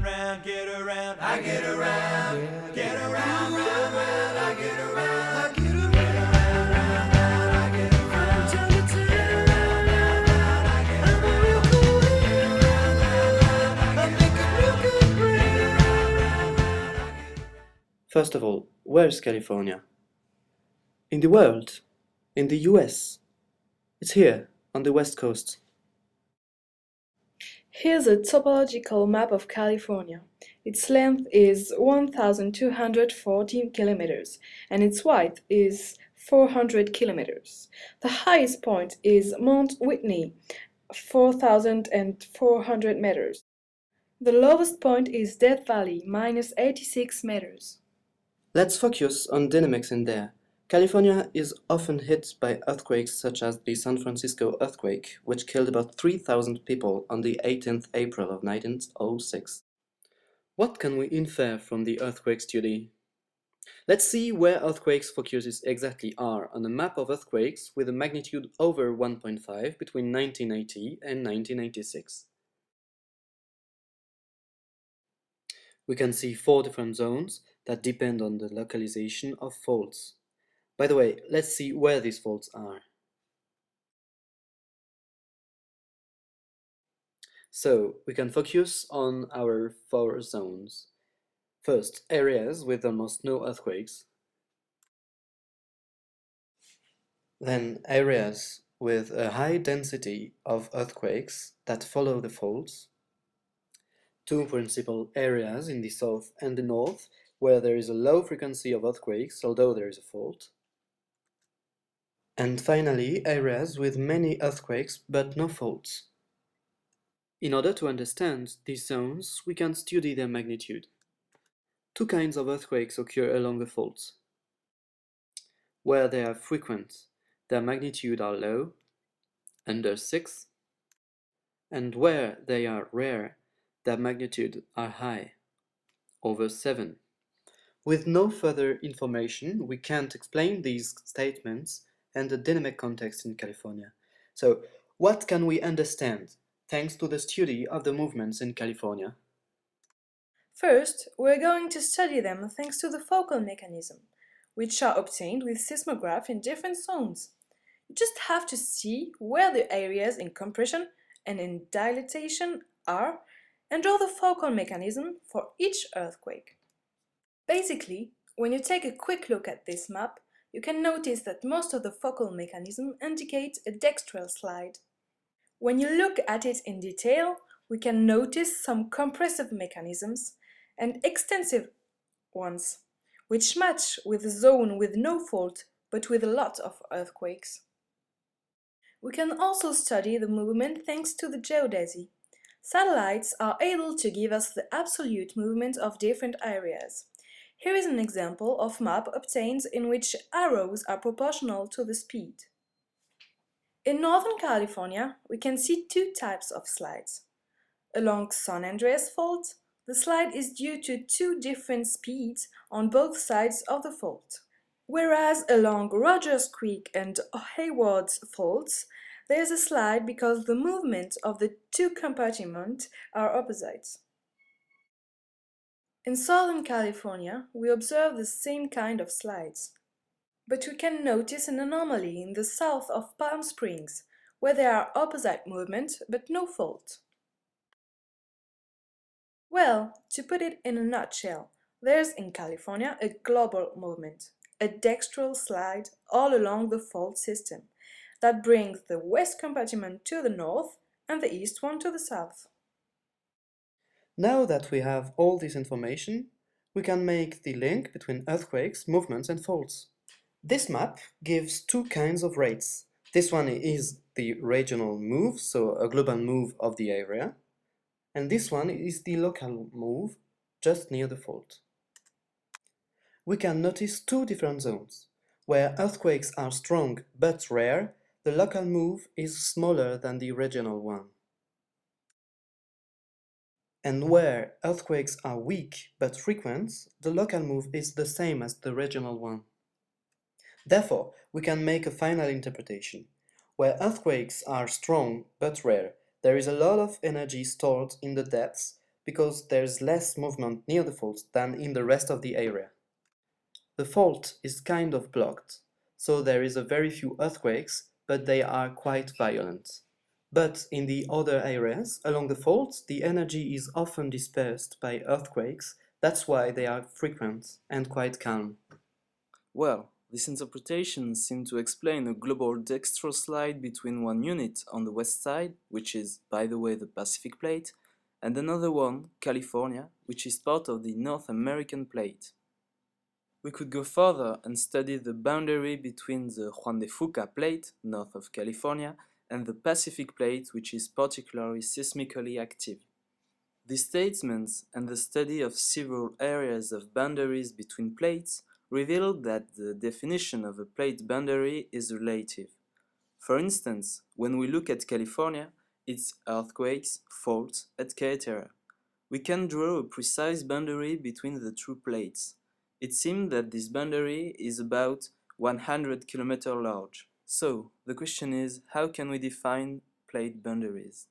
round, get around, I get around, yeah. Get around, round, round, I get around, I get around, round, round, I get around, turn to turn, round, round, round, I get around, I'm a real cool hand, round, round, round, I make a real good brain, round, round, round, I get around. First of all, where's California? In the world? In the US? It's here, on the west coast. Here's a topological map of California. Its length is 1,214 kilometers and its width is 400 kilometers. The highest point is Mount Whitney, 4,400 meters. The lowest point is Death Valley, minus 86 meters. Let's focus on dynamics in there. California is often hit by earthquakes such as the San Francisco earthquake, which killed about 3,000 people on the 18th April of 1906. What can we infer from the earthquake study? Let's see where earthquakes focuses exactly are on a map of earthquakes with a magnitude over 1.5 between 1980 and 1996. We can see 4 different zones that depend on the localization of faults. By the way, let's see where these faults are. So, we can focus on our 4 zones. First, areas with almost no earthquakes. Then, areas with a high density of earthquakes that follow the faults. 2 principal areas in the south and the north, where there is a low frequency of earthquakes, although there is a fault. And finally, areas with many earthquakes but no faults. In order to understand these zones, we can study their magnitude. 2 kinds of earthquakes occur along the faults. Where they are frequent, their magnitude are low, under 6, and where they are rare, their magnitude are high, over 7. With no further information, we can't explain these statements and the dynamic context in California. So, what can we understand thanks to the study of the movements in California? First, we're going to study them thanks to the focal mechanism, which are obtained with seismograph in different zones. You just have to see where the areas in compression and in dilatation are and draw the focal mechanism for each earthquake. Basically, when you take a quick look at this map, you can notice that most of the focal mechanism indicates a dextral slide. When you look at it in detail, we can notice some compressive mechanisms and extensive ones, which match with a zone with no fault but with a lot of earthquakes. We can also study the movement thanks to the geodesy. Satellites are able to give us the absolute movement of different areas. Here is an example of map obtained in which arrows are proportional to the speed. In Northern California, we can see 2 types of slides. Along San Andreas Fault, the slide is due to 2 different speeds on both sides of the fault. Whereas along Rogers Creek and Hayward's faults, there is a slide because the movement of the 2 compartments are opposites. In Southern California, we observe the same kind of slides. But we can notice an anomaly in the south of Palm Springs, where there are opposite movements but no fault. Well, to put it in a nutshell, there's in California a global movement, a dextral slide all along the fault system, that brings the west compartment to the north and the east one to the south. Now that we have all this information, we can make the link between earthquakes, movements, and faults. This map gives 2 kinds of rates. This one is the regional move, so a global move of the area, and this one is the local move, just near the fault. We can notice 2 different zones. Where earthquakes are strong but rare, the local move is smaller than the regional one. And where earthquakes are weak but frequent, the local move is the same as the regional one. Therefore, we can make a final interpretation. Where earthquakes are strong but rare, there is a lot of energy stored in the depths, because there's less movement near the fault than in the rest of the area. The fault is kind of blocked, so there is a very few earthquakes, but they are quite violent. But in the other areas along the fault, the energy is often dispersed by earthquakes. That's why they are frequent and quite calm. Well, this interpretation seems to explain a global dextroslide between one unit on the west side, which is, by the way, the Pacific Plate, and another one, California, which is part of the North American Plate. We could go further and study the boundary between the Juan de Fuca Plate, north of California, and the Pacific Plate, which is particularly seismically active. These statements and the study of several areas of boundaries between plates reveal that the definition of a plate boundary is relative. For instance, when we look at California, its earthquakes, faults, etc., we can draw a precise boundary between the two plates. It seems that this boundary is about 100 km large. So, the question is, how can we define plate boundaries?